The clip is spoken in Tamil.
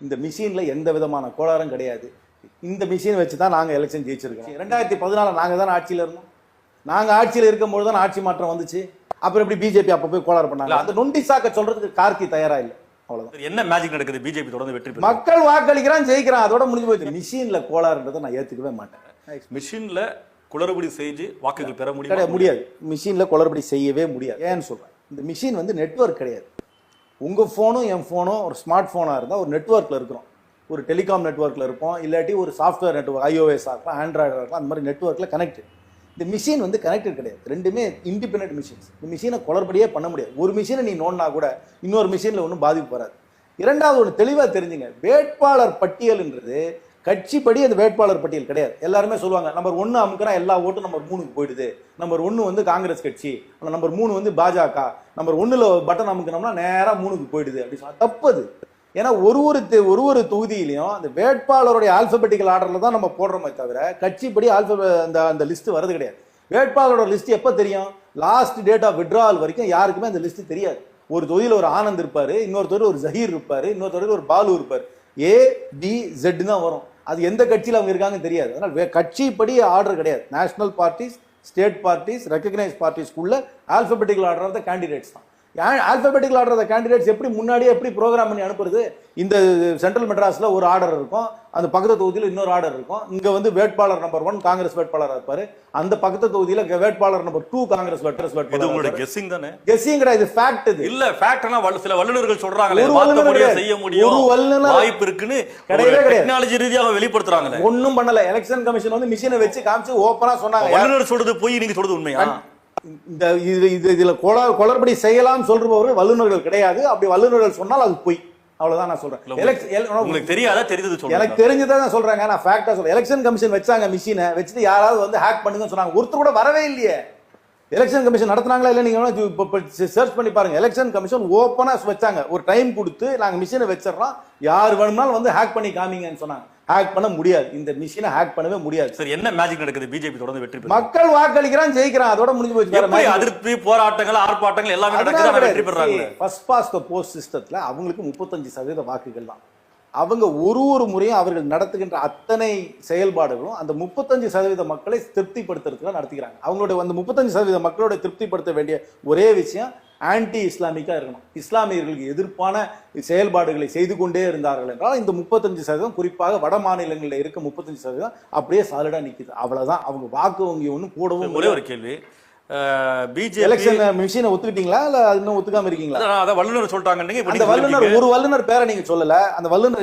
இந்த மிஷின்ல எந்த விதமான கோளாறும் கிடையாது. இந்த மிஷின் வச்சு தான் நாங்கள் எலெக்ஷன் ஜெயிச்சிருக்கோம். 2014 நாங்கள் தான் ஆட்சியில் இருந்தோம். நாங்கள் ஆட்சியில் இருக்கும்போது தான் ஆட்சி மாற்றம் வந்துச்சு. அப்புறம் எப்படி பிஜேபி அப்போ போய் கோளாறு பண்ணாங்க? அந்த நொண்டி சாக்க சொல்றதுக்கு கார்த்தி தயாரா இல்லை. அவ்வளவுதான். என்ன மேஜிக் நடக்குது? பிஜேபி தொடர்ந்து வெற்றி பெறும். மக்கள் வாக்களிக்கிறான், ஜெயிக்கிறான், அதோட முடிஞ்சு போச்சு. மிஷின்ல கோளாறுன்றதை நான் ஏத்துக்கவே மாட்டேன். மிஷின்ல குளறுபடி செஞ்சு வாக்குகள் பெற முடியாது. மிஷின்ல குளறுபடி செய்யவே முடியாது. ஏன்னு சொல்றேன், இந்த மிஷின் வந்து நெட்வொர்க் கிடையாது. உங்க போனும் என் போனும் ஒரு ஸ்மார்ட் போனா இருந்தா ஒரு நெட்வொர்க்ல இருக்கிறோம். ஒரு டெலிகாம் நெட்வொர்க்ல இருப்போம், இல்லாட்டி ஒரு சாஃப்ட்வேர் நெட்வொர்க், iOS இருக்கலாம், ஆண்ட்ராய்டு இருக்கலாம், அந்த மாதிரி நெட்வொர்க்ல கனெக்டட். இந்த மிஷின் வந்து கனெக்டட் கிடையாது. ரெண்டுமே இண்டிபெண்டன்ட் மிஷின்ஸ். இந்த மிஷினை குளறுபடியே பண்ண முடியாது. ஒரு மிஷினை நீ நோண்டா கூட இன்னொரு மிஷின்ல ஒன்றும் பாதிப்பு வராது. இரண்டாவது ஒன்று தெளிவாக தெரிஞ்சுங்க, வேட்பாளர் பட்டியல்ன்றது கட்சிப்படி அந்த வேட்பாளர் பட்டியல் கிடையாது. எல்லாருமே சொல்லுவாங்க நம்பர் 1 அமுக்குனா எல்லா ஓட்டும் நம்பர் 3க்கு போயிடுது, நம்பர் 1 வந்து காங்கிரஸ் கட்சி, நம்பர் 3 வந்து பாஜக, நம்பர் 1ல பட்டன் அமுக்கணும்னா நேராக 3க்கு போயிடுது அப்படி சொன்னா தப்பது. ஏன்னா ஒரு தொகுதியிலையும் அந்த வேட்பாளருடைய ஆல்பபெட்டிக்கல் ஆர்டர்ல தான் நம்ம போடுறோமே தவிர கட்சிப்படி அந்த லிஸ்ட் வரது கிடையாது. வேட்பாளரோட லிஸ்ட் எப்போ தெரியும்? லாஸ்ட் டேட் ஆஃப் விட்ராவல் வரைக்கும் யாருக்குமே அந்த லிஸ்ட் தெரியாது. ஒரு தொகுதியில் ஒரு ஆனந்த் இருப்பாரு, இன்னொரு தொகுதியில் ஒரு ஜஹீர் இருப்பாரு, இன்னொரு தொகுதியில் ஒரு பாலு இருப்பாரு. ABZ தான் வரும். அது எந்த கட்சியில் அவங்க இருக்காங்கன்னு தெரியாது. அதனால கட்சிப்படி ஆர்டர் கிடையாது. National parties, state parties, recognise பார்ட்டிஸ்க்குள்ள alphabetical order of the candidates தான். Alphabetical order of the candidates எப்படி முன்னாடியே எப்படி ப்ரோக்ராம் பண்ணி அனுப்புறது? இந்த சென்ட்ரல் மெட்ராஸ்ல ஒரு ஆர்டர் இருக்கும், அந்த பக்கத்து தொகுதியில் இன்னொரு ஆர்டர் இருக்கும். இங்க வந்து வேட்பாளர் நம்பர் 1 காங்கிரஸ் வேட்பாளர் இருப்பாரு, அந்த பக்கத்து தொகுதியில வேட்பாளர் நம்பர் 2 காங்கிரஸ் வேட்பாளர். இது உங்களுடைய கெஸ்ஸிங் தானே? கெஸ்ஸிங் கிடையாது, ஃபேக்ட். இது இல்ல ஃபேக்ட்னா சில வல்லுநர்கள் சொல்றாங்களே மாத்த முடியும், செய்ய முடியும், ஒரு வல்லுநர் வாய்ப்பு இருக்குன்னு கிடையவே கிடையாது. டெக்னாலஜி ரீதியாக வெளிப்படுத்துறாங்க. ஒண்ணும் பண்ணல. எலெக்ஷன் கமிஷன் வந்து மிஷினை வச்சு காமிச்சு ஓபனா சொன்னாங்க. வல்லுநர் சொல்றது போய் நீங்க சொல்றது உண்மையா? இந்த இதுல குளறுபடி செய்யலாம் சொல்றவர்கள் வல்லுநர்கள் கிடையாது. அப்படி வல்லுநர்கள் சொன்னால் அது பொய். அவ்வளவுதான் நான் சொல்றேன். உங்களுக்கு தெரியாதா? தெரிஞ்சது சொல்றேன். எனக்கு தெரிஞ்சதான் சொல்றேங்க. நான் ஃபேக்டா சொல்றேன். எலெக்ஷன் கமிஷன் வச்சாங்க, மிஷினை வச்சுட்டு யாராவது வந்து ஹேக் பண்ணுங்கன்னு சொன்னாங்க. ஒருத்தர் கூட வரவே இல்லையே. எலெக்ஷன் கமிஷன் நடத்துனாங்களா இல்ல நீங்க சர்ச் பண்ணி பாருங்க. எலெக்ஷன் கமிஷன் ஓப்பனா வச்சாங்க. ஒரு டைம் கொடுத்து நாங்க மிஷினை வச்சிடறோம், யார் வேணும்னாலும் வந்து ஹேக் பண்ணி காமிங்கன்னு சொன்னாங்க. ஹேக் பண்ண முடியாது. இந்த மிஷினை ஹேக் பண்ணவே முடியாது. சரி, என்ன மேஜிக் நடக்குது? பிஜேபி தொடர்ந்து வெற்றி பெறும். மக்கள் வாக்களிக்கிறான், ஜெயிக்கிறான், அதோட முடிஞ்சு போச்சு. அதிருப்தி, போராட்டங்கள், ஆர்ப்பாட்டங்கள் எல்லாமே நடக்குது, வெற்றி பெறாங்க. ஃபர்ஸ்ட் பாஸ்ட் தி போஸ்ட் சிஸ்டத்துல அவங்களுக்கு 35% வாக்குகள் தான். அவங்க ஒரு முறையும் அவர்கள் நடத்துகின்ற அத்தனை செயல்பாடுகளும் அந்த 35% மக்களை திருப்திப்படுத்துறதுக்கு நடத்துகிறாங்க. அவங்களுடைய அந்த 35% மக்களோட திருப்திப்படுத்த வேண்டிய ஒரே விஷயம் ஆன்டி இஸ்லாமிக்கா இருக்கணும். இஸ்லாமியர்களுக்கு எதிர்ப்பான செயல்பாடுகளை செய்து கொண்டே இருந்தார்கள் என்றால் இந்த 35% குறிப்பாக வட மாநிலங்களில் இருக்க 35% அப்படியே சாலிடா நிக்குது. அவ்வளவுதான். அவங்க வாக்கு வங்கி ஒன்றும் கூடவும். ஒரே ஒரு கேள்வி, பிஜேபி எலெக்ஷன் மிஷினை ஒத்துக்கிட்டீங்களா இல்ல இன்னும் ஒத்துக்காம இருக்கீங்களா? வல்லுநர் சொல்லிட்டாங்க. அந்த வல்லுநர் ஒரு வல்லுநர் பேரை நீங்க சொல்லல. அந்த வல்லுநர்